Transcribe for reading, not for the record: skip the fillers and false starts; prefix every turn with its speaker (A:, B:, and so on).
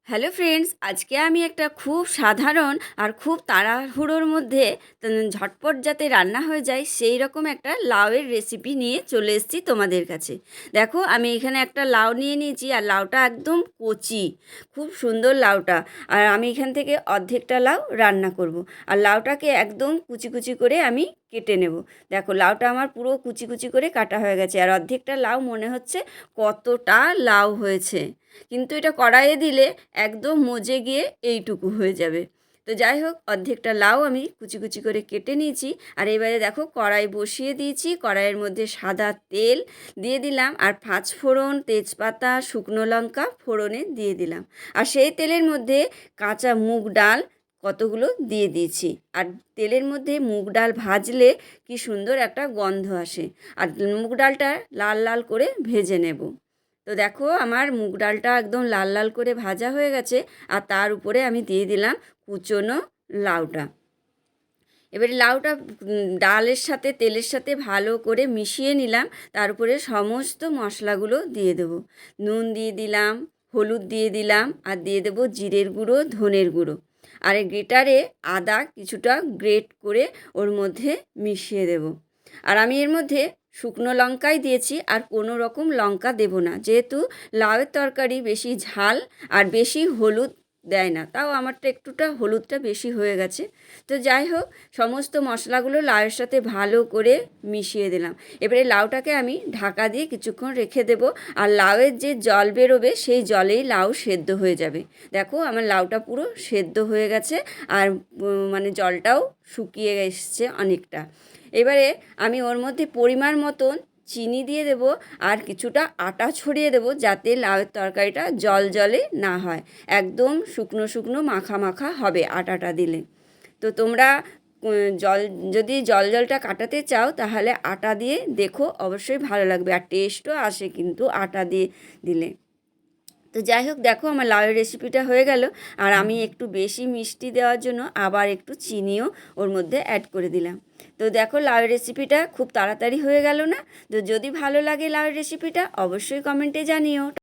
A: Hello friends, আজকে আমি একটা খুব সাধারণ আর খুব তাড়াহুড়োর মধ্যে ঝটপট যাতে রান্না হয়ে যায় সেই রকম একটা লাউয়ের রেসিপি নিয়ে চলে এসেছি তোমাদের কাছে। দেখো, আমি এখানে একটা লাউ নিয়ে নিয়েছি আর লাউটা একদম কচি, খুব সুন্দর লাউটা। আর আমি এখান থেকে অর্ধেকটা লাউ রান্না করব। আর লাউটাকে একদম কুচি কুচি করে আমি কেটে নেব। দেখো, লাউটা আমার পুরো কুচি কুচি করে কাটা হয়ে গেছে আর অর্ধেকটা লাউ মনে হচ্ছে কতটা লাউ হয়েছে, কিন্তু এটা কড়াইয়ে দিলে একদম মজে গিয়ে এইটুকু হয়ে যাবে। তো যাই হোক, অর্ধেকটা লাউ আমি কুচি কুচি করে কেটে নিয়েছি। আর এবারে দেখো, কড়াই বসিয়ে দিয়েছি। কড়াইয়ের মধ্যে সাদা তেল দিয়ে দিলাম আর পাঁচফোড়ন, তেজপাতা, শুকনো লঙ্কা ফোড়নে দিয়ে দিলাম। আর সেই তেলের মধ্যে কাঁচা মুগ ডাল কতগুলো দিয়ে দিয়েছি। আর তেলের মধ্যে মুগ ডাল ভাজলে কি সুন্দর একটা গন্ধ আসে। আর মুগ ডালটা লাল লাল করে ভেজে নেব। তো দেখো, আমার মুগ ডালটা একদম লাল লাল করে ভাজা হয়ে গেছে। আর তার উপরে আমি দিয়ে দিলাম কুচনো লাউটা। এবারে লাউটা ডালের সাথে তেলের সাথে ভালো করে মিশিয়ে নিলাম। তার উপরে সমস্ত মশলাগুলো দিয়ে দেবো। নুন দিয়ে দিলাম, হলুদ দিয়ে দিলাম, আর দিয়ে দেবো জিরের গুঁড়ো, ধনের গুঁড়ো। আর গ্রেটারে আদা কিছুটা গ্রেট করে ওর মধ্যে মিশিয়ে দেব। আর আমি এর মধ্যে শুকনো লঙ্কাই দিয়েছি, আর কোনো রকম লঙ্কা দেব না, যেহেতু লাউয়ের তরকারি বেশি ঝাল আর বেশি হলুদ দেয় না। তাও আমারটা একটুটা হলুদটা বেশি হয়ে গেছে। তো যাই হোক, সমস্ত মশলাগুলো লাউয়ের সাথে ভালো করে মিশিয়ে দিলাম। এবারে লাউটাকে আমি ঢাকা দিয়ে কিছুক্ষণ রেখে দেব। আর লাউয়ের যে জল বেরোবে সেই জলেই লাউ সেদ্ধ হয়ে যাবে। দেখো, আমার লাউটা পুরো সেদ্ধ হয়ে গেছে। আর মানে জলটাও শুকিয়ে এসছে অনেকটা। এবারে আমি ওর মধ্যে পরিমাণ মতন চিনি দিয়ে দেব আর কিছুটা আটা ছড়িয়ে দেব, যাতে লাউয়ের তরকারিটা জল জলে না হয়, একদম শুকনো শুকনো মাখা মাখা হবে আটাটা দিলে। তো তোমরা জল যদি জলটা কাটাতে চাও তাহলে আটা দিয়ে দেখো, অবশ্যই ভালো লাগবে আর টেস্টও আসে কিন্তু আটা দিয়ে দিলে। তো যাই হোক, দেখো আমার লাউয়ের রেসিপিটা হয়ে গেল। আর আমি একটু বেশি মিষ্টি দেওয়ার জন্য আবার একটু চিনিও ওর মধ্যে অ্যাড করে দিলাম। তো দেখো, লাউয়ের রেসিপিটা খুব তাড়াতাড়ি হয়ে গেল না? তো যদি ভালো লাগে লাউয়ের রেসিপিটা, অবশ্যই কমেন্টে জানিও।